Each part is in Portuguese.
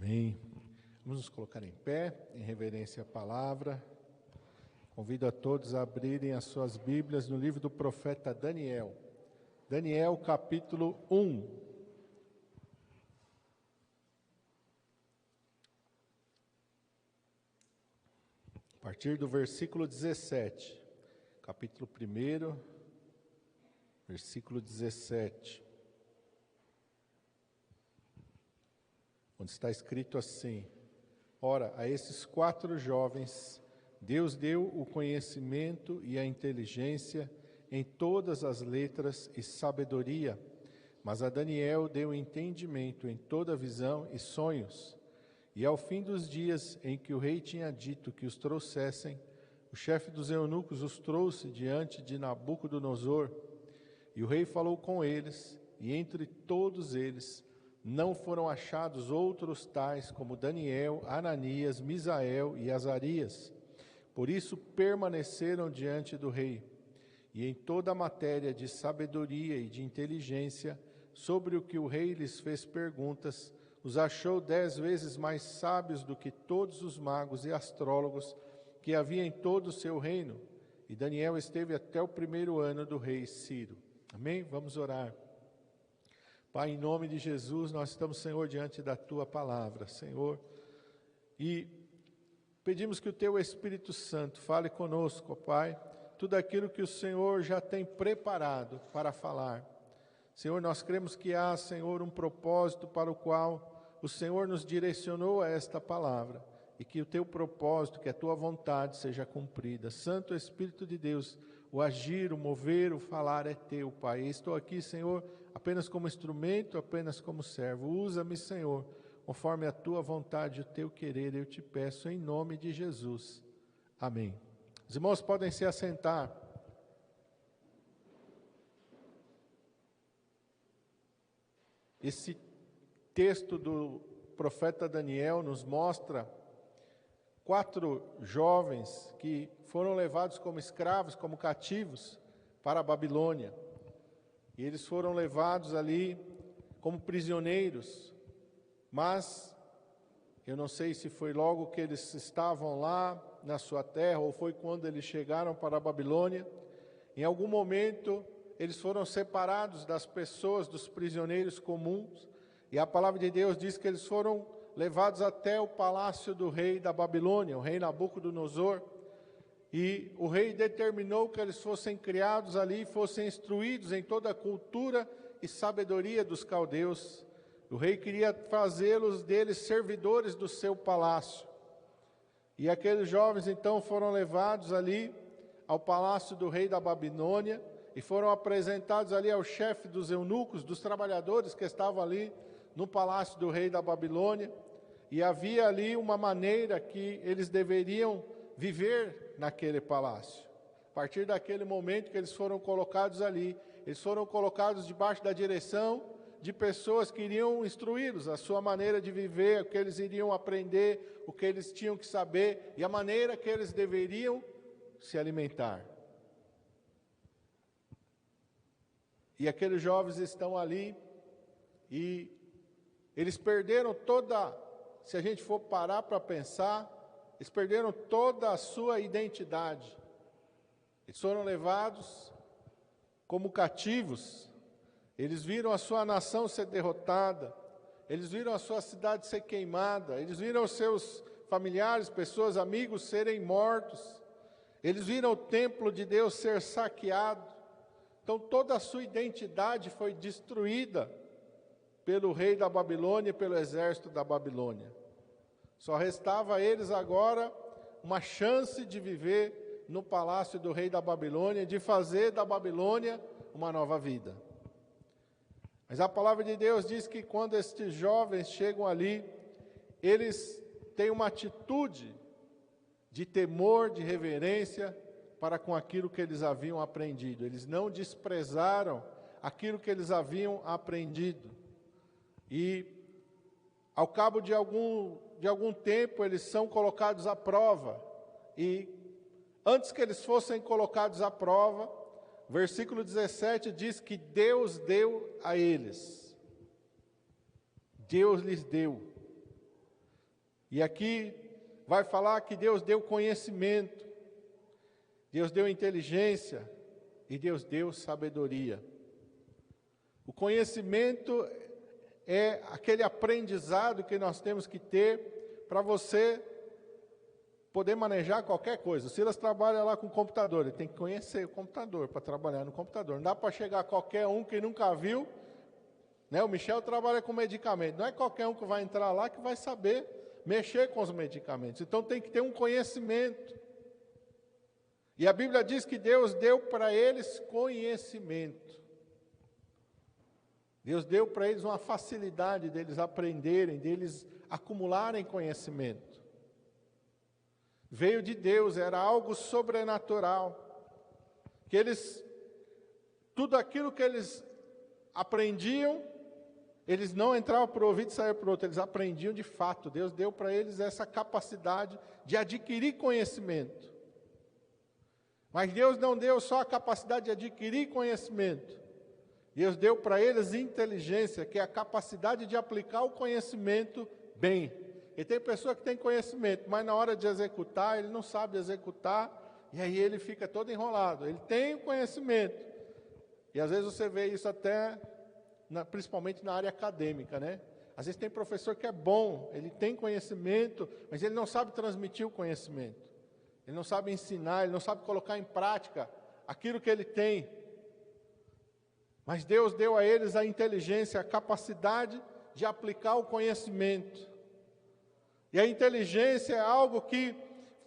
Amém. Vamos nos colocar em pé, em reverência à palavra. Convido a todos a abrirem as suas Bíblias no livro do profeta Daniel. Daniel, capítulo 1. A partir do versículo 17. Capítulo 1, versículo 17. Onde está escrito assim: Ora, a esses 4 jovens, Deus deu o conhecimento e a inteligência em todas as letras e sabedoria, mas a Daniel deu entendimento em toda visão e sonhos. E ao fim dos dias em que o rei tinha dito que os trouxessem, o chefe dos eunucos os trouxe diante de Nabucodonosor, e o rei falou com eles, e entre todos eles não foram achados outros tais como Daniel, Ananias, Misael e Azarias. Por isso permaneceram diante do rei. E em toda a matéria de sabedoria e de inteligência, sobre o que o rei lhes fez perguntas, os achou 10 vezes mais sábios do que todos os magos e astrólogos que havia em todo o seu reino. E Daniel esteve até o 1º ano do rei Ciro. Amém? Vamos orar. Pai, em nome de Jesus, nós estamos, Senhor, diante da Tua palavra, Senhor, e pedimos que o Teu Espírito Santo fale conosco, Pai, tudo aquilo que o Senhor já tem preparado para falar. Senhor, nós cremos que há, Senhor, um propósito para o qual o Senhor nos direcionou a esta palavra, e que o Teu propósito, que a Tua vontade seja cumprida. Santo Espírito de Deus, o agir, o mover, o falar é Teu, Pai. E estou aqui, Senhor, apenas como instrumento, apenas como servo. Usa-me, Senhor, conforme a Tua vontade e o Teu querer, eu te peço em nome de Jesus. Amém. Os irmãos podem se assentar. Esse texto do profeta Daniel nos mostra 4 jovens que foram levados como escravos, como cativos, para a Babilônia. E eles foram levados ali como prisioneiros, mas eu não sei se foi logo que eles estavam lá na sua terra, ou foi quando eles chegaram para a Babilônia. Em algum momento, eles foram separados das pessoas, dos prisioneiros comuns, e a palavra de Deus diz que eles foram levados até o palácio do rei da Babilônia, o rei Nabucodonosor, e o rei determinou que eles fossem criados ali, fossem instruídos em toda a cultura e sabedoria dos caldeus. O rei queria fazê-los deles servidores do seu palácio. E aqueles jovens então foram levados ali ao palácio do rei da Babilônia e foram apresentados ali ao chefe dos eunucos, dos trabalhadores que estavam ali no palácio do rei da Babilônia. E havia ali uma maneira que eles deveriam viver naquele palácio. A partir daquele momento que eles foram colocados ali, eles foram colocados debaixo da direção de pessoas que iriam instruí-los, a sua maneira de viver, o que eles iriam aprender, o que eles tinham que saber e a maneira que eles deveriam se alimentar. E aqueles jovens estão ali e eles perderam se a gente for parar para pensar, eles perderam toda a sua identidade. Eles foram levados como cativos. Eles viram a sua nação ser derrotada. Eles viram a sua cidade ser queimada. Eles viram os seus familiares, pessoas, amigos serem mortos. Eles viram o templo de Deus ser saqueado. Então toda a sua identidade foi destruída pelo rei da Babilônia e pelo exército da Babilônia. Só restava a eles agora uma chance de viver no palácio do rei da Babilônia, de fazer da Babilônia uma nova vida. Mas a palavra de Deus diz que quando estes jovens chegam ali, eles têm uma atitude de temor, de reverência para com aquilo que eles haviam aprendido. Eles não desprezaram aquilo que eles haviam aprendido. E ao cabo de algum tempo, eles são colocados à prova. E antes que eles fossem colocados à prova, versículo 17 diz que Deus deu a eles. Deus lhes deu. E aqui vai falar que Deus deu conhecimento, Deus deu inteligência e Deus deu sabedoria. O conhecimento é aquele aprendizado que nós temos que ter para você poder manejar qualquer coisa. O Silas trabalha lá com computador, ele tem que conhecer o computador para trabalhar no computador. Não dá para chegar qualquer um que nunca viu, né? O Michel trabalha com medicamento, não é qualquer um que vai entrar lá que vai saber mexer com os medicamentos. Então tem que ter um conhecimento. E a Bíblia diz que Deus deu para eles conhecimento. Deus deu para eles uma facilidade deles aprenderem, deles acumularem conhecimento. Veio de Deus, era algo sobrenatural. Que eles, tudo aquilo que eles aprendiam, eles não entravam por um ouvido e saíam por outro, eles aprendiam de fato. Deus deu para eles essa capacidade de adquirir conhecimento. Mas Deus não deu só a capacidade de adquirir conhecimento. Deus deu para eles inteligência, que é a capacidade de aplicar o conhecimento bem. E tem pessoa que tem conhecimento, mas na hora de executar, ele não sabe executar, e aí ele fica todo enrolado. Ele tem o conhecimento. E às vezes você vê isso até, principalmente na área acadêmica, né? Às vezes tem professor que é bom, ele tem conhecimento, mas ele não sabe transmitir o conhecimento. Ele não sabe ensinar, ele não sabe colocar em prática aquilo que ele tem. Mas Deus deu a eles a inteligência, a capacidade de aplicar o conhecimento. E a inteligência é algo que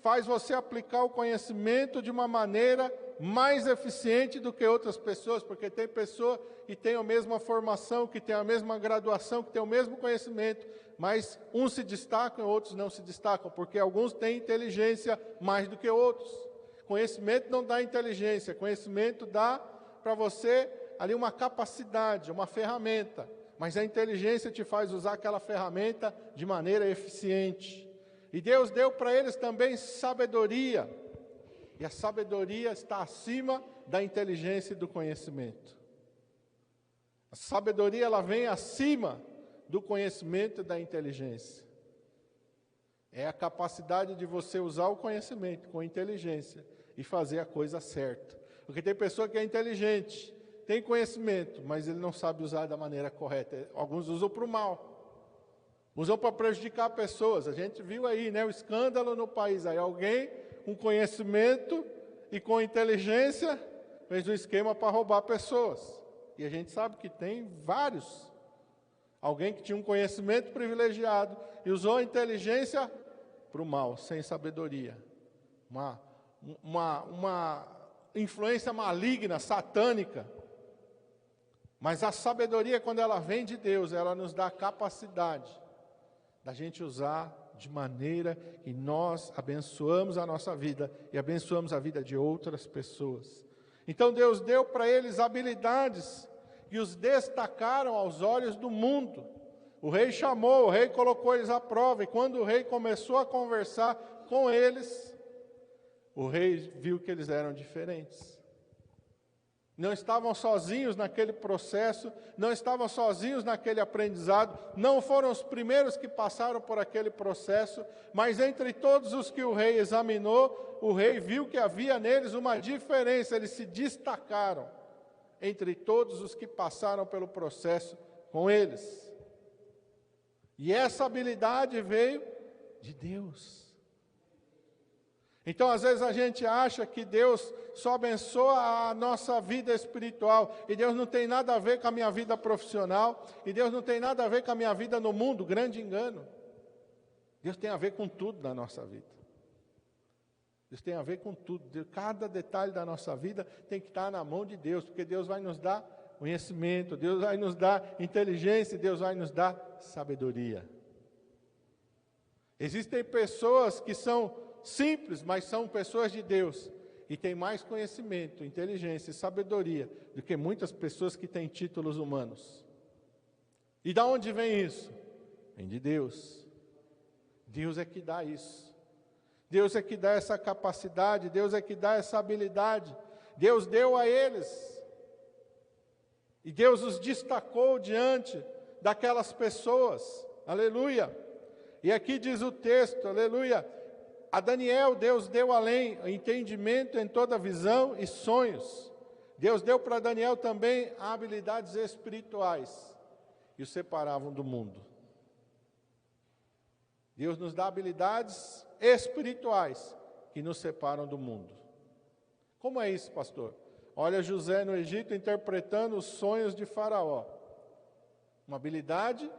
faz você aplicar o conhecimento de uma maneira mais eficiente do que outras pessoas, porque tem pessoa que tem a mesma formação, que tem a mesma graduação, que tem o mesmo conhecimento, mas uns se destacam e outros não se destacam, porque alguns têm inteligência mais do que outros. Conhecimento não dá inteligência, conhecimento dá para você ali uma capacidade, uma ferramenta, mas a inteligência te faz usar aquela ferramenta de maneira eficiente. E Deus deu para eles também sabedoria, e a sabedoria está acima da inteligência e do conhecimento. A sabedoria, ela vem acima do conhecimento e da inteligência. É a capacidade de você usar o conhecimento com inteligência e fazer a coisa certa. Porque tem pessoa que é inteligente, tem conhecimento, mas ele não sabe usar da maneira correta. Alguns usam para o mal, usam para prejudicar pessoas. A gente viu aí, né, o escândalo no país. Aí alguém com conhecimento e com inteligência fez um esquema para roubar pessoas. E a gente sabe que tem vários. Alguém que tinha um conhecimento privilegiado e usou a inteligência para o mal, sem sabedoria. Uma influência maligna, satânica. Mas a sabedoria, quando ela vem de Deus, ela nos dá a capacidade da gente usar de maneira que nós abençoamos a nossa vida e abençoamos a vida de outras pessoas. Então Deus deu para eles habilidades que os destacaram aos olhos do mundo. O rei chamou, o rei colocou eles à prova, e quando o rei começou a conversar com eles, o rei viu que eles eram diferentes. Não estavam sozinhos naquele processo, não estavam sozinhos naquele aprendizado, não foram os primeiros que passaram por aquele processo, mas entre todos os que o rei examinou, o rei viu que havia neles uma diferença, eles se destacaram entre todos os que passaram pelo processo com eles. E essa habilidade veio de Deus. Então, às vezes a gente acha que Deus só abençoa a nossa vida espiritual, e Deus não tem nada a ver com a minha vida profissional, e Deus não tem nada a ver com a minha vida no mundo. Grande engano. Deus tem a ver com tudo na nossa vida. Deus tem a ver com tudo. Cada detalhe da nossa vida tem que estar na mão de Deus, porque Deus vai nos dar conhecimento, Deus vai nos dar inteligência, Deus vai nos dar sabedoria. Existem pessoas que são simples, mas são pessoas de Deus, e têm mais conhecimento, inteligência e sabedoria do que muitas pessoas que têm títulos humanos. E da onde vem isso? Vem de Deus. Deus é que dá isso. Deus é que dá essa capacidade, Deus é que dá essa habilidade. Deus deu a eles. E Deus os destacou diante daquelas pessoas. Aleluia! E aqui diz o texto, aleluia, a Daniel Deus deu além, entendimento em toda visão e sonhos. Deus deu para Daniel também habilidades espirituais, que o separavam do mundo. Deus nos dá habilidades espirituais, que nos separam do mundo. Como é isso, pastor? Olha José no Egito interpretando os sonhos de Faraó. Uma habilidade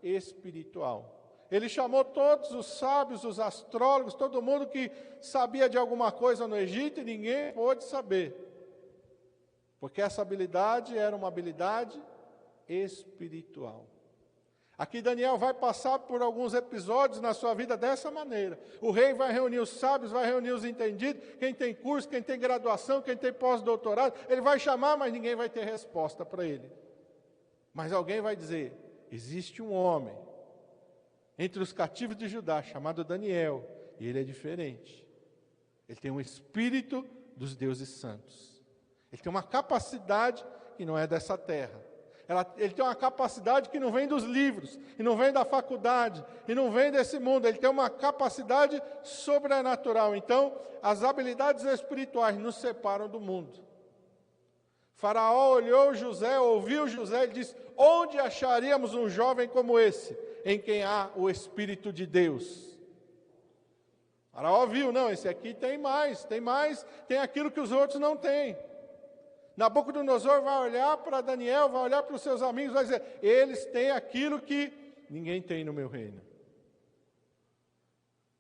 espiritual. Ele chamou todos os sábios, os astrólogos, todo mundo que sabia de alguma coisa no Egito e ninguém pôde saber. Porque essa habilidade era uma habilidade espiritual. Aqui Daniel vai passar por alguns episódios na sua vida dessa maneira. O rei vai reunir os sábios, vai reunir os entendidos, quem tem curso, quem tem graduação, quem tem pós-doutorado, ele vai chamar, mas ninguém vai ter resposta para ele. Mas alguém vai dizer, existe um homem entre os cativos de Judá, chamado Daniel, e ele é diferente. Ele tem um espírito dos deuses santos. Ele tem uma capacidade que não é dessa terra. Ele tem uma capacidade que não vem dos livros, e não vem da faculdade, e não vem desse mundo. Ele tem uma capacidade sobrenatural. Então, as habilidades espirituais nos separam do mundo. Faraó olhou José, ouviu José e disse, onde acharíamos um jovem como esse, em quem há o Espírito de Deus? Faraó viu, não, esse aqui tem mais, tem aquilo que os outros não têm. Nabucodonosor vai olhar para Daniel, vai olhar para os seus amigos, vai dizer, eles têm aquilo que ninguém tem no meu reino.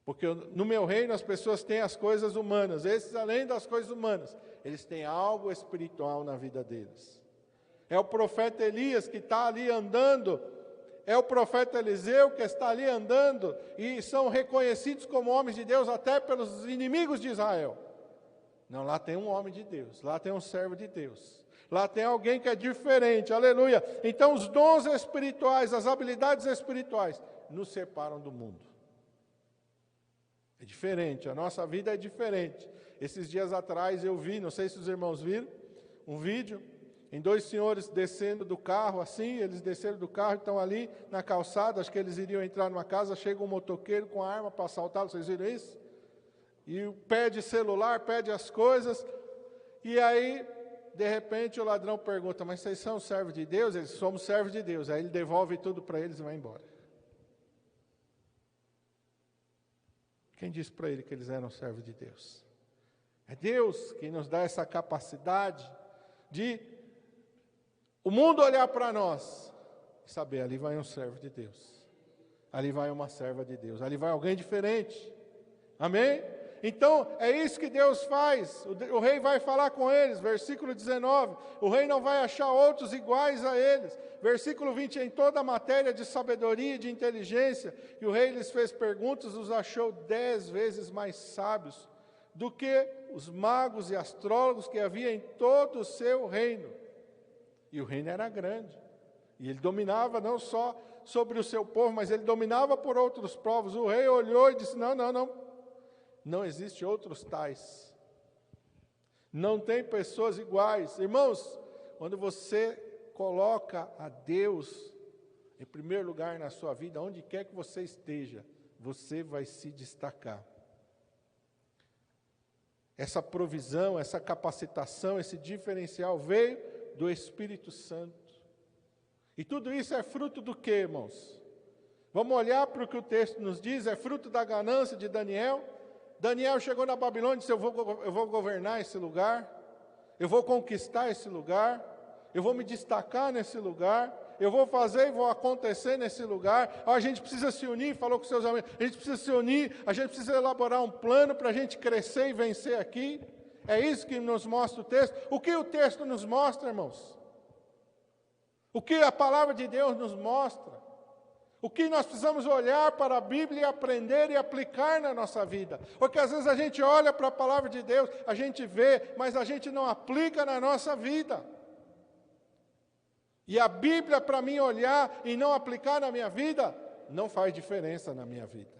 Porque no meu reino as pessoas têm as coisas humanas, esses além das coisas humanas, eles têm algo espiritual na vida deles. É o profeta Elias que está ali andando, é o profeta Eliseu que está ali andando, e são reconhecidos como homens de Deus até pelos inimigos de Israel. Não, lá tem um homem de Deus, lá tem um servo de Deus, lá tem alguém que é diferente, aleluia. Então os dons espirituais, as habilidades espirituais, nos separam do mundo. É diferente, a nossa vida é diferente. Esses dias atrás eu vi, não sei se os irmãos viram, um vídeo, em dois senhores descendo do carro, assim, eles desceram do carro, estão ali na calçada, acho que eles iriam entrar numa casa, chega um motoqueiro com a arma para assaltá-los, vocês viram isso? E pede celular, pede as coisas, e aí, de repente, o ladrão pergunta, mas vocês são servos de Deus? Eles, somos servos de Deus. Aí ele devolve tudo para eles e vai embora. Quem disse para ele que eles eram servos de Deus? É Deus que nos dá essa capacidade de o mundo olhar para nós e saber, ali vai um servo de Deus, ali vai uma serva de Deus, ali vai alguém diferente. Amém? Então, é isso que Deus faz. O rei vai falar com eles, versículo 19. O rei não vai achar outros iguais a eles. Versículo 20, em toda a matéria de sabedoria e de inteligência, e o rei lhes fez perguntas, os achou 10 vezes mais sábios do que os magos e astrólogos que havia em todo o seu reino. E o reino era grande. E ele dominava não só sobre o seu povo, mas ele dominava por outros povos. O rei olhou e disse, não existe outros tais. Não tem pessoas iguais. Irmãos, quando você coloca a Deus em primeiro lugar na sua vida, onde quer que você esteja, você vai se destacar. Essa provisão, essa capacitação, esse diferencial veio do Espírito Santo. E tudo isso é fruto do quê, irmãos? Vamos olhar para o que o texto nos diz, é fruto da ganância de Daniel. Daniel chegou na Babilônia e disse, eu vou governar esse lugar, eu vou conquistar esse lugar, eu vou me destacar nesse lugar, eu vou fazer e vou acontecer nesse lugar. A gente precisa se unir, falou com seus amigos, a gente precisa se unir, a gente precisa elaborar um plano para a gente crescer e vencer aqui. É isso que nos mostra o texto. O que o texto nos mostra, irmãos? O que a palavra de Deus nos mostra? O que nós precisamos olhar para a Bíblia e aprender e aplicar na nossa vida? Porque às vezes a gente olha para a palavra de Deus, a gente vê, mas a gente não aplica na nossa vida. E a Bíblia, para mim olhar e não aplicar na minha vida, não faz diferença na minha vida.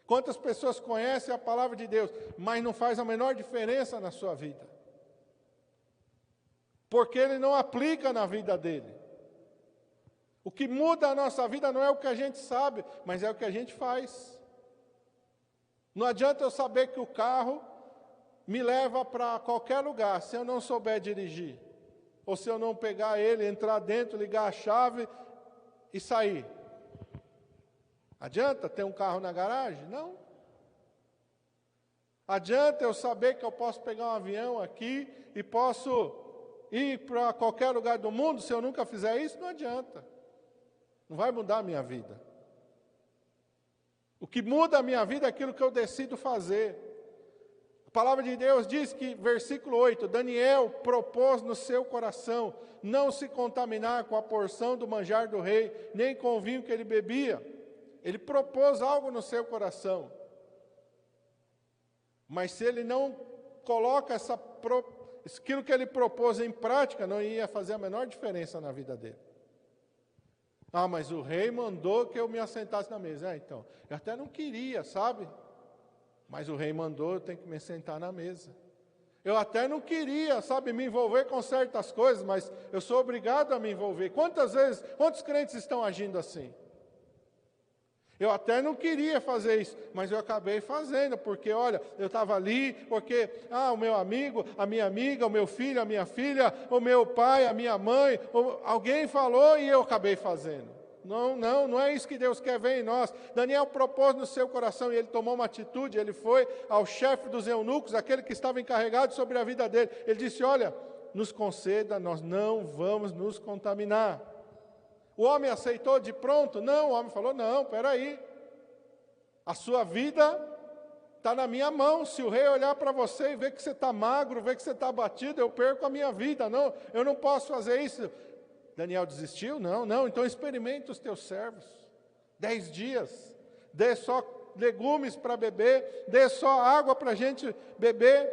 Quantas pessoas conhecem a palavra de Deus, mas não faz a menor diferença na sua vida? Porque ele não aplica na vida dele. O que muda a nossa vida não é o que a gente sabe, mas é o que a gente faz. Não adianta eu saber que o carro me leva para qualquer lugar, se eu não souber dirigir. Ou se eu não pegar ele, entrar dentro, ligar a chave e sair. Adianta ter um carro na garagem? Não. Adianta eu saber que eu posso pegar um avião aqui e posso ir para qualquer lugar do mundo, se eu nunca fizer isso? Não adianta. Não vai mudar a minha vida. O que muda a minha vida é aquilo que eu decido fazer. A palavra de Deus diz que, versículo 8, Daniel propôs no seu coração não se contaminar com a porção do manjar do rei, nem com o vinho que ele bebia. Ele propôs algo no seu coração. Mas se ele não coloca aquilo que ele propôs em prática, não ia fazer a menor diferença na vida dele. Ah, mas o rei mandou que eu me assentasse na mesa. Então, eu até não queria, sabe? Mas o rei mandou, eu tenho que me sentar na mesa. Eu até não queria, sabe, me envolver com certas coisas, mas eu sou obrigado a me envolver. Quantos crentes estão agindo assim? Eu até não queria fazer isso, mas eu acabei fazendo, porque, olha, eu estava ali, porque, o meu amigo, a minha amiga, o meu filho, a minha filha, o meu pai, a minha mãe, alguém falou e eu acabei fazendo. Não é isso que Deus quer ver em nós. Daniel propôs no seu coração e ele tomou uma atitude, ele foi ao chefe dos eunucos, aquele que estava encarregado sobre a vida dele. Ele disse, olha, nos conceda, nós não vamos nos contaminar. O homem aceitou de pronto? Não, o homem falou, não, peraí. A sua vida está na minha mão. Se o rei olhar para você e ver que você está magro, ver que você está abatido, eu perco a minha vida. Não, eu não posso fazer isso. Daniel desistiu? Não, então experimenta os teus servos. 10 dias. Dê só legumes para beber, dê só água para a gente beber.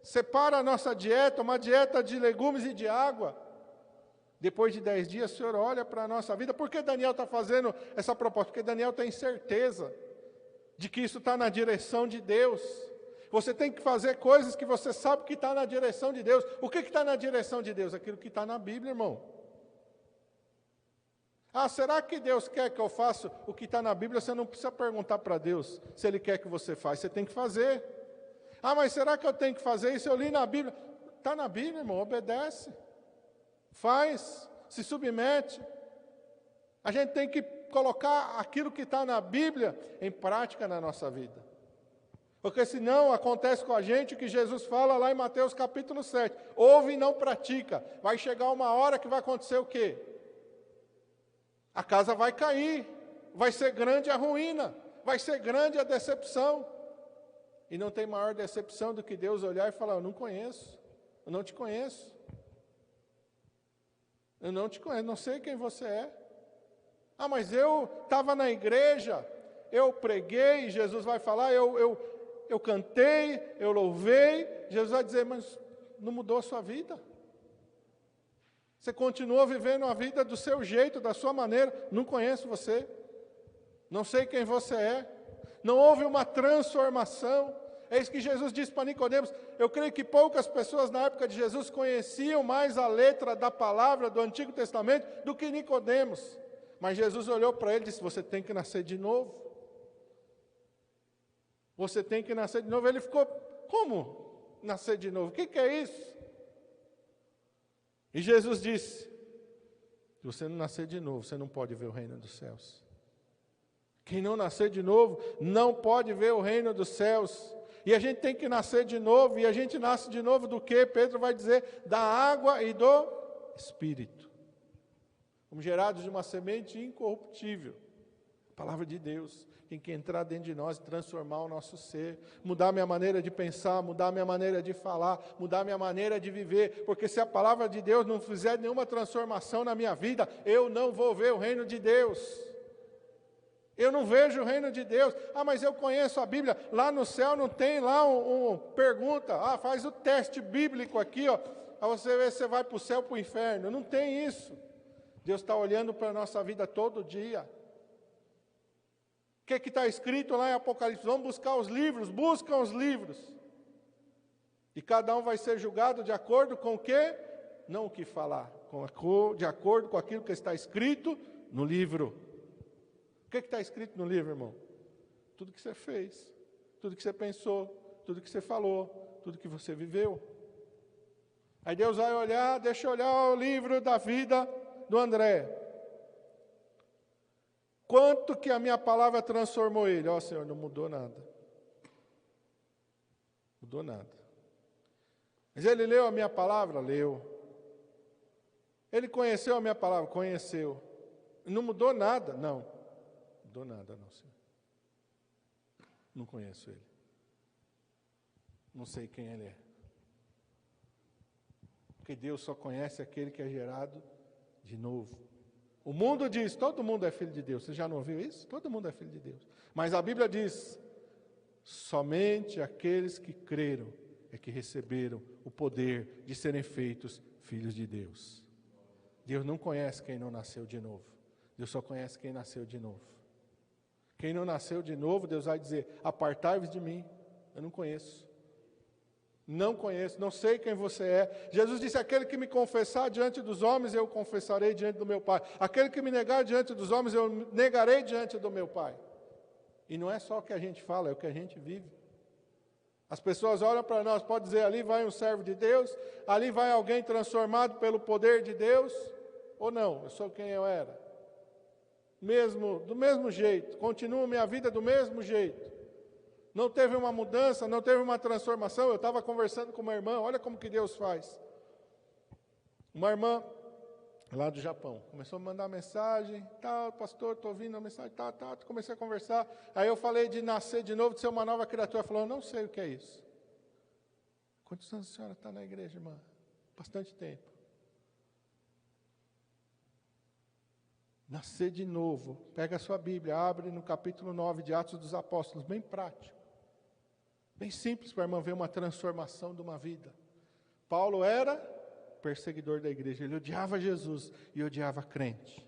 Separa a nossa dieta, uma dieta de legumes e de água. Depois de 10 dias, o Senhor olha para a nossa vida. Por que Daniel está fazendo essa proposta? Porque Daniel tem certeza de que isso está na direção de Deus. Você tem que fazer coisas que você sabe que está na direção de Deus. O que está na direção de Deus? Aquilo que está na Bíblia, irmão. Será que Deus quer que eu faça o que está na Bíblia? Você não precisa perguntar para Deus se Ele quer que você faça. Você tem que fazer. Mas será que eu tenho que fazer isso? Eu li na Bíblia. Está na Bíblia, irmão, obedece. Faz, se submete. A gente tem que colocar aquilo que está na Bíblia em prática na nossa vida. Porque senão acontece com a gente o que Jesus fala lá em Mateus capítulo 7. Ouve e não pratica. Vai chegar uma hora que vai acontecer o quê? A casa vai cair. Vai ser grande a ruína. Vai ser grande a decepção. E não tem maior decepção do que Deus olhar e falar, eu não conheço. Eu não te conheço. Eu não te conheço, não sei quem você é. Mas eu estava na igreja, eu preguei, Jesus vai falar, eu cantei, eu louvei. Jesus vai dizer, mas não mudou a sua vida? Você continuou vivendo a vida do seu jeito, da sua maneira. Não conheço você, não sei quem você é. Não houve uma transformação. É isso que Jesus disse para Nicodemos. Eu creio que poucas pessoas na época de Jesus conheciam mais a letra da palavra do Antigo Testamento do que Nicodemos. Mas Jesus olhou para ele e disse, você tem que nascer de novo. Você tem que nascer de novo. Ele ficou, como nascer de novo? O que é isso? E Jesus disse, se você não nascer de novo, você não pode ver o reino dos céus. Quem não nascer de novo, não pode ver o reino dos céus. E a gente tem que nascer de novo, e a gente nasce de novo do quê? Pedro vai dizer, da água e do Espírito. Como gerados de uma semente incorruptível. A palavra de Deus tem que entrar dentro de nós e transformar o nosso ser. Mudar minha maneira de pensar, mudar minha maneira de falar, mudar minha maneira de viver. Porque se a palavra de Deus não fizer nenhuma transformação na minha vida, eu não vou ver o reino de Deus. Eu não vejo o reino de Deus. Mas eu conheço a Bíblia. Lá no céu não tem lá pergunta. Faz o teste bíblico aqui, para você ver se você vai para o céu ou para o inferno. Não tem isso. Deus está olhando para a nossa vida todo dia. O que está escrito lá em Apocalipse? Vamos buscar os livros. Buscam os livros. E cada um vai ser julgado de acordo com o quê? Não o que falar. de acordo com aquilo que está escrito no livro. O que está escrito no livro, irmão? Tudo que você fez, tudo que você pensou, tudo que você falou, tudo que você viveu. Aí Deus vai olhar, deixa eu olhar o livro da vida do André. Quanto que a minha palavra transformou ele? Ó, Senhor, não mudou nada. Mudou nada. Mas ele leu a minha palavra? Leu. Ele conheceu a minha palavra? Conheceu. Não mudou nada? Não. Mudou nada, não, Senhor. Não conheço ele. Não sei quem ele é. Porque Deus só conhece aquele que é gerado de novo. O mundo diz, todo mundo é filho de Deus. Você já não ouviu isso? Todo mundo é filho de Deus. Mas a Bíblia diz, somente aqueles que creram é que receberam o poder de serem feitos filhos de Deus. Deus não conhece quem não nasceu de novo. Deus só conhece quem nasceu de novo. Quem não nasceu de novo, Deus vai dizer, apartai-vos de mim, eu não conheço. Não conheço, não sei quem você é. Jesus disse, aquele que me confessar diante dos homens, eu confessarei diante do meu Pai. Aquele que me negar diante dos homens, eu negarei diante do meu Pai. E não é só o que a gente fala, é o que a gente vive. As pessoas olham para nós, pode dizer, ali vai um servo de Deus, ali vai alguém transformado pelo poder de Deus, ou não, eu sou quem eu era. Do mesmo jeito, continuo minha vida do mesmo jeito. Não teve uma mudança, não teve uma transformação. Eu estava conversando com uma irmã, olha como que Deus faz. Uma irmã lá do Japão, começou a me mandar mensagem, pastor, estou ouvindo a mensagem, comecei a conversar. Aí eu falei de nascer de novo, de ser uma nova criatura. Ela falou, eu não sei o que é isso. Quantos anos a senhora está na igreja, irmã? Bastante tempo. Nascer de novo, pega a sua Bíblia, abre no capítulo 9 de Atos dos Apóstolos, bem prático. Bem simples para a irmã ver uma transformação de uma vida. Paulo era perseguidor da igreja, ele odiava Jesus e odiava crente.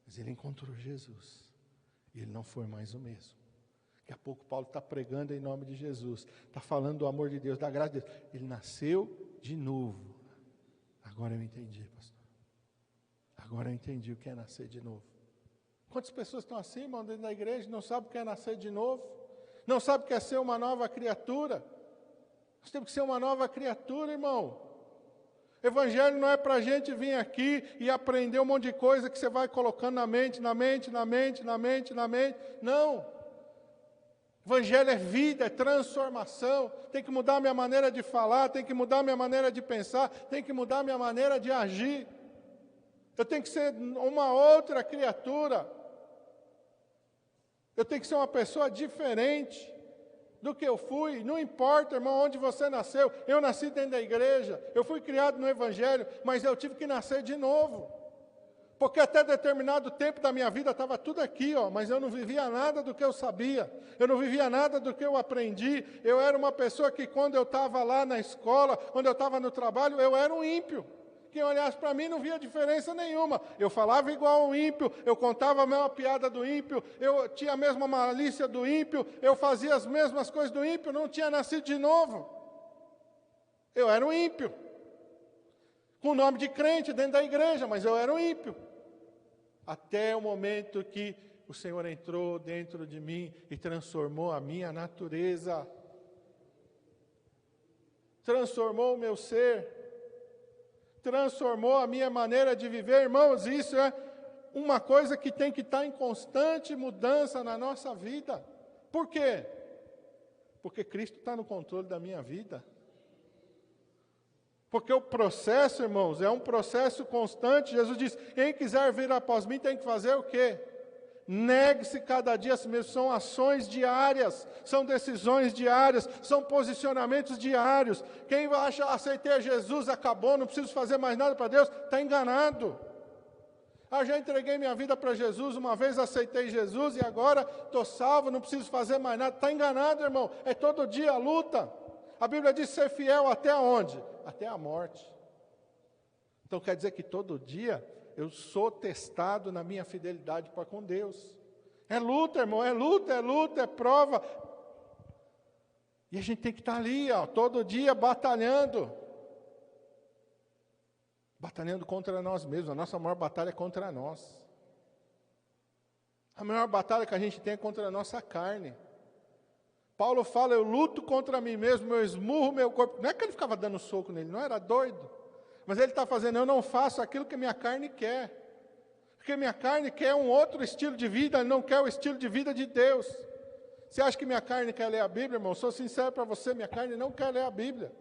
Mas ele encontrou Jesus e ele não foi mais o mesmo. Daqui a pouco Paulo está pregando em nome de Jesus, está falando do amor de Deus, da graça de Deus. Ele nasceu de novo. Agora eu entendi, pastor. Agora eu entendi o que é nascer de novo. Quantas pessoas estão assim, irmão, dentro da igreja, não sabem o que é nascer de novo? Não sabem o que é ser uma nova criatura? Nós temos que ser uma nova criatura, irmão. Evangelho não é para a gente vir aqui e aprender um monte de coisa que você vai colocando na mente. Não. Evangelho é vida, é transformação. Tem que mudar a minha maneira de falar, tem que mudar a minha maneira de pensar, tem que mudar a minha maneira de agir. Eu tenho que ser uma outra criatura. Eu tenho que ser uma pessoa diferente do que eu fui. Não importa, irmão, onde você nasceu. Eu nasci dentro da igreja. Eu fui criado no Evangelho, mas eu tive que nascer de novo. Porque até determinado tempo da minha vida estava tudo aqui, mas eu não vivia nada do que eu sabia. Eu não vivia nada do que eu aprendi. Eu era uma pessoa que quando eu estava lá na escola, quando eu estava no trabalho, eu era um ímpio. Quem olhasse para mim não via diferença nenhuma. Eu falava igual um ímpio, eu contava a mesma piada do ímpio, eu tinha a mesma malícia do ímpio, eu fazia as mesmas coisas do ímpio, não tinha nascido de novo. Eu era um ímpio. Com nome de crente dentro da igreja, mas eu era um ímpio. Até o momento que o Senhor entrou dentro de mim e transformou a minha natureza. Transformou o meu ser. Transformou a minha maneira de viver. Irmãos, isso é uma coisa que tem que estar em constante mudança na nossa vida. Por quê? Porque Cristo está no controle da minha vida. Porque o processo, irmãos, é um processo constante. Jesus diz, quem quiser vir após mim tem que fazer o quê? Negue-se cada dia a si mesmo. São ações diárias, são decisões diárias, são posicionamentos diários. Quem acha, aceitei Jesus, acabou, não preciso fazer mais nada para Deus, está enganado. Já entreguei minha vida para Jesus, uma vez aceitei Jesus e agora estou salvo, não preciso fazer mais nada. Está enganado, irmão, é todo dia a luta. A Bíblia diz ser fiel até onde? Até a morte. Então quer dizer que todo dia eu sou testado na minha fidelidade para com Deus. É luta, irmão, é luta, é prova. E a gente tem que estar ali, todo dia batalhando. batalhando contra nós mesmos. A nossa maior batalha é contra nós. A maior batalha que a gente tem é contra a nossa carne. Paulo fala, eu luto contra mim mesmo, eu esmurro meu corpo. Não é que ele ficava dando soco nele, não era doido. Mas ele está fazendo, eu não faço aquilo que minha carne quer. Porque minha carne quer um outro estilo de vida, ele não quer o estilo de vida de Deus. Você acha que minha carne quer ler a Bíblia, irmão? Sou sincero para você, minha carne não quer ler a Bíblia.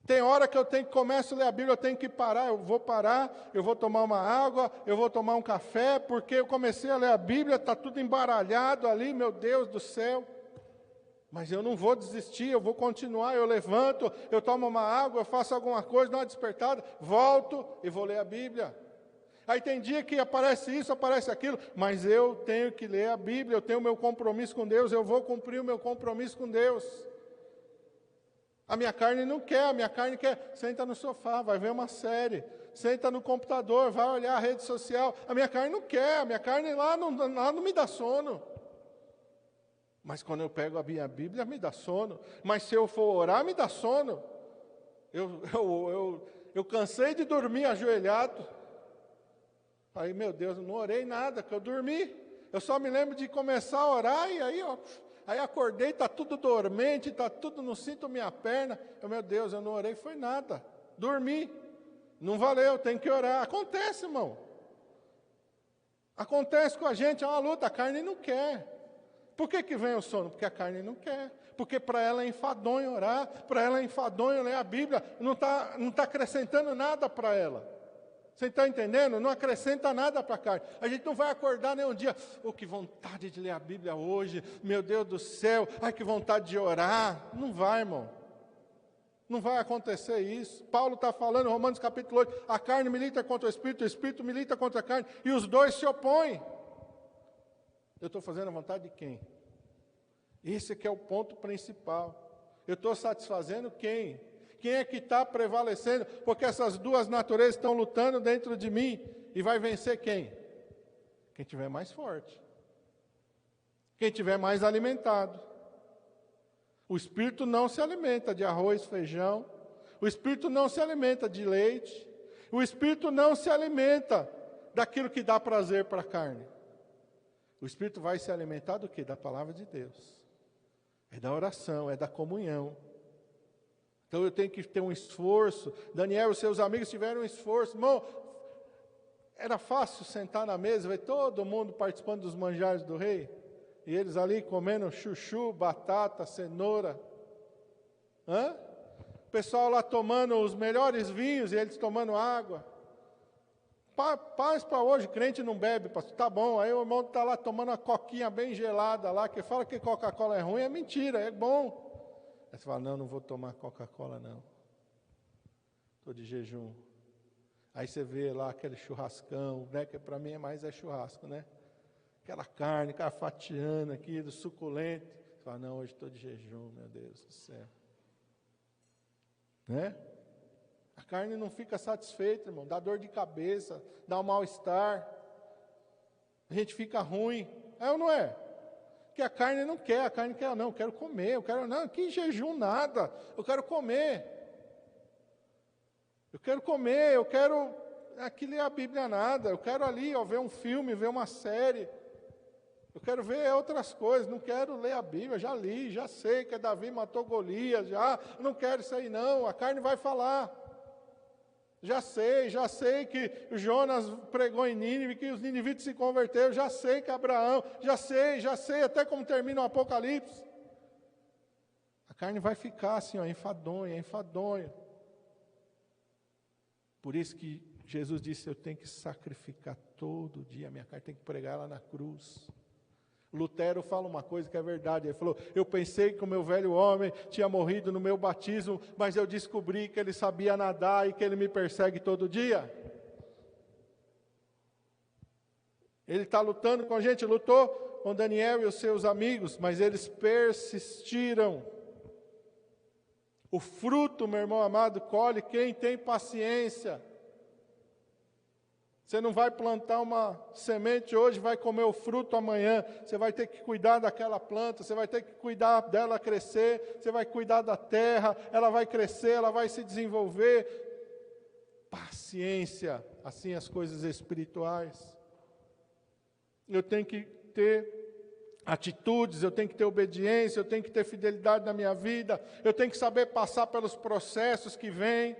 Tem hora que eu começo a ler a Bíblia, eu tenho que parar, eu vou parar, eu vou tomar uma água, eu vou tomar um café, porque eu comecei a ler a Bíblia, está tudo embaralhado ali, meu Deus do céu. Mas eu não vou desistir, eu vou continuar, eu levanto, eu tomo uma água, eu faço alguma coisa, dou uma despertada, volto e vou ler a Bíblia. Aí tem dia que aparece isso, aparece aquilo, mas eu tenho que ler a Bíblia, eu tenho o meu compromisso com Deus, eu vou cumprir o meu compromisso com Deus. A minha carne não quer, a minha carne quer, senta no sofá, vai ver uma série, senta no computador, vai olhar a rede social. A minha carne não quer, a minha carne lá não me dá sono. Mas quando eu pego a minha Bíblia, me dá sono. Mas se eu for orar, me dá sono. Eu cansei de dormir ajoelhado. Aí, meu Deus, eu não orei nada, que eu dormi. Eu só me lembro de começar a orar e aí, aí acordei, está tudo dormente, está tudo, não sinto minha perna. Meu Deus, eu não orei, foi nada. Dormi. Não valeu, tem que orar. Acontece, irmão. Acontece com a gente, é uma luta, a carne não quer. Por que vem o sono? Porque a carne não quer. Porque para ela é enfadonho orar, para ela é enfadonho ler a Bíblia, não tá acrescentando nada para ela. Você está entendendo? Não acrescenta nada para a carne. A gente não vai acordar nem um dia, que vontade de ler a Bíblia hoje, meu Deus do céu, ai que vontade de orar. Não vai, irmão. Não vai acontecer isso. Paulo está falando em Romanos capítulo 8, a carne milita contra o Espírito milita contra a carne, e os dois se opõem. Eu estou fazendo a vontade de quem? Esse que é o ponto principal. Eu estou satisfazendo quem? Quem é que está prevalecendo? Porque essas duas naturezas estão lutando dentro de mim. E vai vencer quem? Quem tiver mais forte. Quem tiver mais alimentado. O Espírito não se alimenta de arroz, feijão. O Espírito não se alimenta de leite. O Espírito não se alimenta daquilo que dá prazer para a carne. O Espírito vai se alimentar do quê? Da palavra de Deus. É da oração, é da comunhão. Então eu tenho que ter um esforço. Daniel e os seus amigos tiveram um esforço. Irmão, era fácil sentar na mesa, ver todo mundo participando dos manjares do rei. E eles ali comendo chuchu, batata, cenoura. O pessoal lá tomando os melhores vinhos e eles tomando água. Paz para hoje, crente não bebe, pastor. Tá bom, aí o irmão está lá tomando uma coquinha bem gelada lá, que fala que Coca-Cola é ruim, é mentira, é bom. Aí você fala, não vou tomar Coca-Cola não. Estou de jejum. Aí você vê lá aquele churrascão, né, que para mim é churrasco, né? Aquela carne, aquela fatiana aqui, do suculento. Você fala, não, hoje estou de jejum, meu Deus do céu. Né? A carne não fica satisfeita, irmão, dá dor de cabeça, dá um mal-estar, a gente fica ruim, é ou não é? Porque a carne não quer, não, eu quero comer, não, que jejum nada, eu quero comer, eu quero aqui ler a Bíblia nada, eu quero ali, ver um filme, ver uma série, eu quero ver outras coisas, não quero ler a Bíblia, já li, já sei que Davi matou Golias, não quero isso aí não, a carne vai falar. Já sei que Jonas pregou em Nínive, que os ninivitas se converteram, já sei que Abraão, já sei até como termina o Apocalipse. A carne vai ficar assim, enfadonha. Por isso que Jesus disse, eu tenho que sacrificar todo dia, a minha carne tem que pregar ela na cruz. Lutero fala uma coisa que é verdade, ele falou, eu pensei que o meu velho homem tinha morrido no meu batismo, mas eu descobri que ele sabia nadar e que ele me persegue todo dia. Ele está lutando com a gente, lutou com Daniel e os seus amigos, mas eles persistiram. O fruto, meu irmão amado, colhe quem tem paciência. Você não vai plantar uma semente hoje, vai comer o fruto amanhã. Você vai ter que cuidar daquela planta, você vai ter que cuidar dela crescer, você vai cuidar da terra, ela vai crescer, ela vai se desenvolver. paciência, assim as coisas espirituais. Eu tenho que ter atitudes, eu tenho que ter obediência, eu tenho que ter fidelidade na minha vida, eu tenho que saber passar pelos processos que vêm,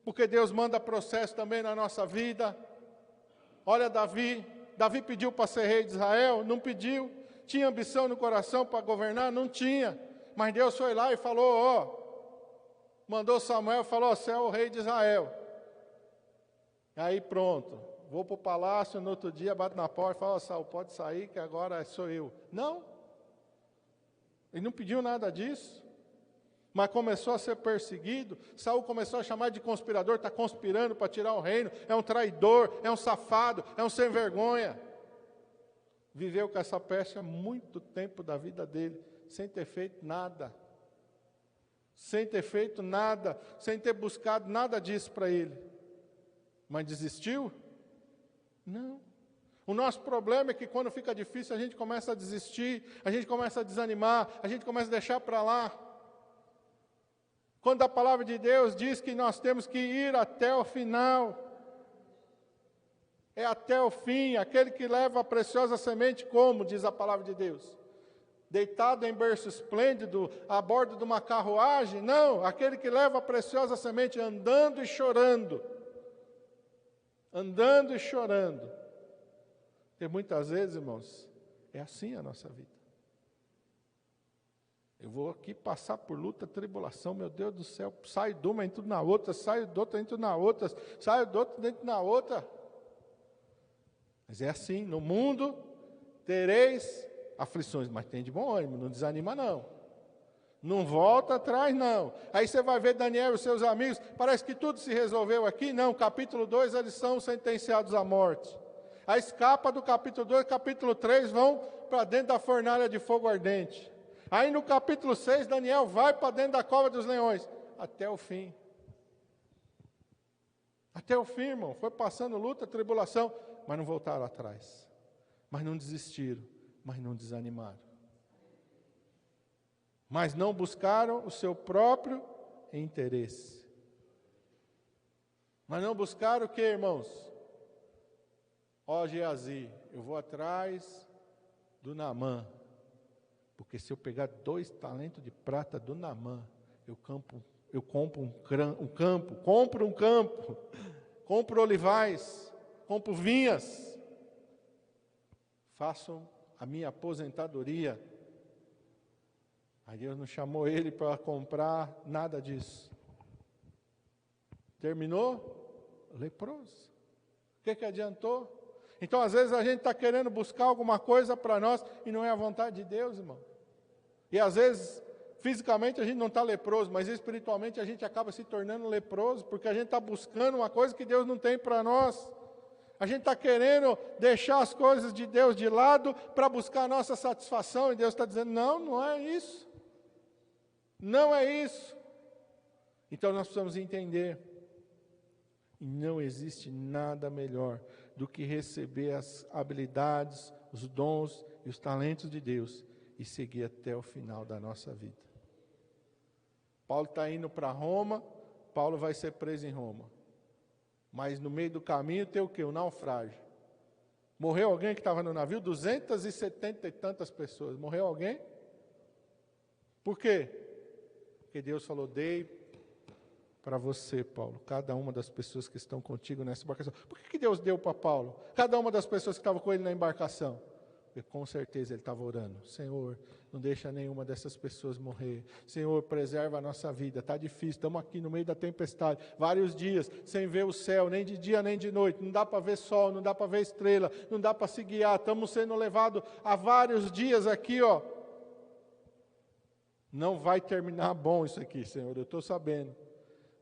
porque Deus manda processo também na nossa vida. Olha Davi pediu para ser rei de Israel? Não pediu. Tinha ambição no coração para governar? Não tinha. Mas Deus foi lá e falou, mandou Samuel e falou, você é o rei de Israel. Aí pronto, vou para o palácio, no outro dia bato na porta e falo, Saul, pode sair que agora sou eu. Não, ele não pediu nada disso, mas começou a ser perseguido. Saul começou a chamar de conspirador, está conspirando para tirar o reino, é um traidor, é um safado, é um sem vergonha. Viveu com essa peste há muito tempo da vida dele, sem ter feito nada, sem ter buscado nada disso para ele. Mas desistiu? Não. O nosso problema é que quando fica difícil a gente começa a desistir, a gente começa a desanimar, a gente começa a deixar para lá. Quando a palavra de Deus diz que nós temos que ir até o final, é até o fim, aquele que leva a preciosa semente, como diz a palavra de Deus? Deitado em berço esplêndido, a bordo de uma carruagem? Não, aquele que leva a preciosa semente andando e chorando. Andando e chorando. Porque muitas vezes, irmãos, é assim a nossa vida. Eu vou aqui passar por luta, tribulação, meu Deus do céu, saio de uma, entro na outra, saio de outra, entro na outra, saio de outra, entro na outra. Mas é assim, no mundo tereis aflições, mas tem de bom ânimo, não desanima não. Não volta atrás não. Aí você vai ver Daniel e os seus amigos, parece que tudo se resolveu aqui. Não, capítulo 2 eles são sentenciados à morte. Aí escapa do capítulo 2, capítulo 3 vão para dentro da fornalha de fogo ardente. Aí no capítulo 6 Daniel vai para dentro da cova dos leões. Até o fim. Até o fim, irmão. Foi passando luta, tribulação, mas não voltaram atrás. Mas não desistiram, mas não desanimaram. Mas não buscaram o seu próprio interesse. Mas não buscaram o que, irmãos? Ó Geazi, eu vou atrás do Naamã, porque se eu pegar 2 talentos de prata do Naamã, eu compro um campo, compro olivais, compro vinhas, faço a minha aposentadoria. Aí Deus não chamou ele para comprar nada disso. Terminou? Leproso. O que adiantou? Então, às vezes, a gente está querendo buscar alguma coisa para nós e não é a vontade de Deus, irmão. E, às vezes, fisicamente a gente não está leproso, mas espiritualmente a gente acaba se tornando leproso, porque a gente está buscando uma coisa que Deus não tem para nós. A gente está querendo deixar as coisas de Deus de lado para buscar a nossa satisfação, e Deus está dizendo, não, não é isso. Não é isso. Então nós precisamos entender. E não existe nada melhor do que receber as habilidades, os dons e os talentos de Deus e seguir até o final da nossa vida. Paulo está indo para Roma, Paulo vai ser preso em Roma. Mas no meio do caminho tem o quê? O naufrágio. Morreu alguém que estava no navio? 270 e tantas pessoas. Morreu alguém? Por quê? Porque Deus falou, dei para você, Paulo, cada uma das pessoas que estão contigo nessa embarcação. Por que Deus deu para Paulo? Cada uma das pessoas que estavam com ele na embarcação. Porque com certeza ele estava orando. Senhor, não deixa nenhuma dessas pessoas morrer. Senhor, preserva a nossa vida. Está difícil, estamos aqui no meio da tempestade. Vários dias, sem ver o céu, nem de dia nem de noite. Não dá para ver sol, não dá para ver estrela, não dá para se guiar. Estamos sendo levados há vários dias aqui, ó. Não vai terminar bom isso aqui, Senhor, eu estou sabendo.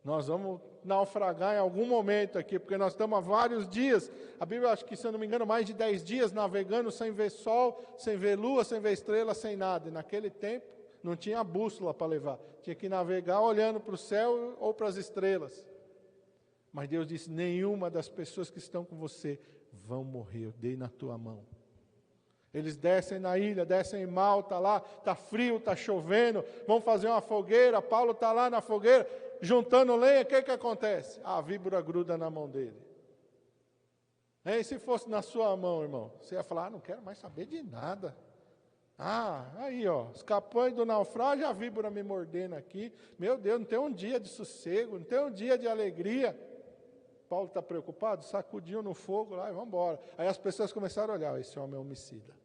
Nós vamos naufragar em algum momento aqui, porque nós estamos há vários dias, a Bíblia acho que, se eu não me engano, mais de 10 dias navegando sem ver sol, sem ver lua, sem ver estrela, sem nada. E naquele tempo não tinha bússola para levar, tinha que navegar olhando para o céu ou para as estrelas. Mas Deus disse, nenhuma das pessoas que estão com você vão morrer, eu dei na tua mão. Eles descem na ilha, descem em Malta lá, está frio, está chovendo, vão fazer uma fogueira, Paulo está lá na fogueira. juntando lenha, o que acontece? A víbora gruda na mão dele. E se fosse na sua mão, irmão, você ia falar, não quero mais saber de nada. Aí, escapou do naufrágio, a víbora me mordendo aqui. Meu Deus, não tem um dia de sossego, não tem um dia de alegria. Paulo está preocupado, sacudiu no fogo lá e vamos embora. Aí as pessoas começaram a olhar, esse homem é homicida.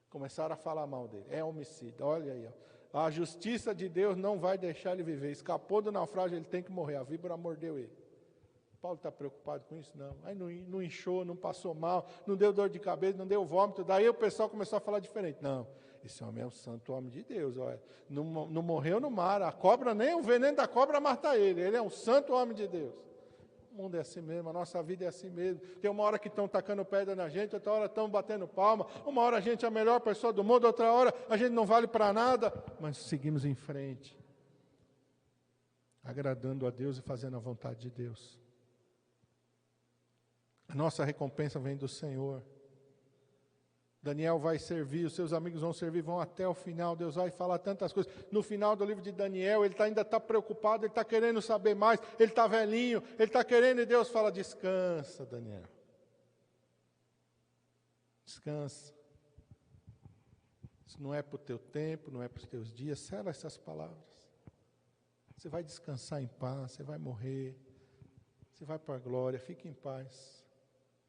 Começaram a falar mal dele, é homicida, olha aí. A justiça de Deus não vai deixar ele viver. Escapou do naufrágio, ele tem que morrer, a víbora mordeu ele. Paulo está preocupado com isso? Não. Aí não inchou, não passou mal, não deu dor de cabeça, não deu vômito. Daí o pessoal começou a falar diferente. Não, esse homem é o santo homem de Deus. Olha. Não morreu no mar, a cobra, nem o veneno da cobra mata ele. Ele é um santo homem de Deus. O mundo é assim mesmo, a nossa vida é assim mesmo. Tem uma hora que estão tacando pedra na gente, outra hora estão batendo palma, uma hora a gente é a melhor pessoa do mundo, outra hora a gente não vale para nada, mas seguimos em frente, agradando a Deus e fazendo a vontade de Deus. A nossa recompensa vem do Senhor. Daniel vai servir, os seus amigos vão servir, vão até o final, Deus vai falar tantas coisas. No final do livro de Daniel, ele ainda está preocupado, ele está querendo saber mais, ele está velhinho, ele está querendo, e Deus fala, descansa, Daniel. Descansa. Isso não é para o teu tempo, não é para os teus dias, sela essas palavras. Você vai descansar em paz, você vai morrer, você vai para a glória, fique em paz.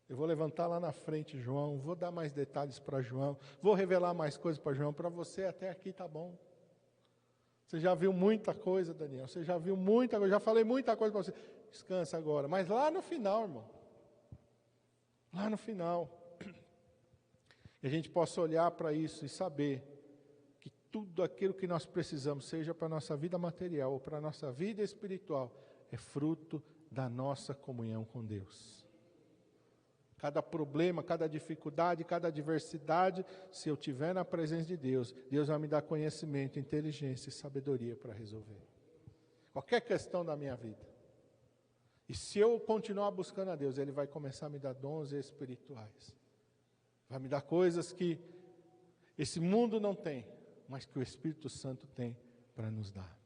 Eu vou levantar lá na frente João, vou dar mais detalhes para João, vou revelar mais coisas para João, para você até aqui está bom. Você já viu muita coisa, Daniel, você já viu muita coisa, já falei muita coisa para você. Descansa agora, mas lá no final, irmão, lá no final, que a gente possa olhar para isso e saber que tudo aquilo que nós precisamos, seja para a nossa vida material ou para a nossa vida espiritual, é fruto da nossa comunhão com Deus. Cada problema, cada dificuldade, cada adversidade, se eu estiver na presença de Deus, Deus vai me dar conhecimento, inteligência e sabedoria para resolver qualquer questão da minha vida. E se eu continuar buscando a Deus, Ele vai começar a me dar dons espirituais. Vai me dar coisas que esse mundo não tem, mas que o Espírito Santo tem para nos dar.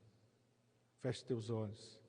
Feche teus olhos.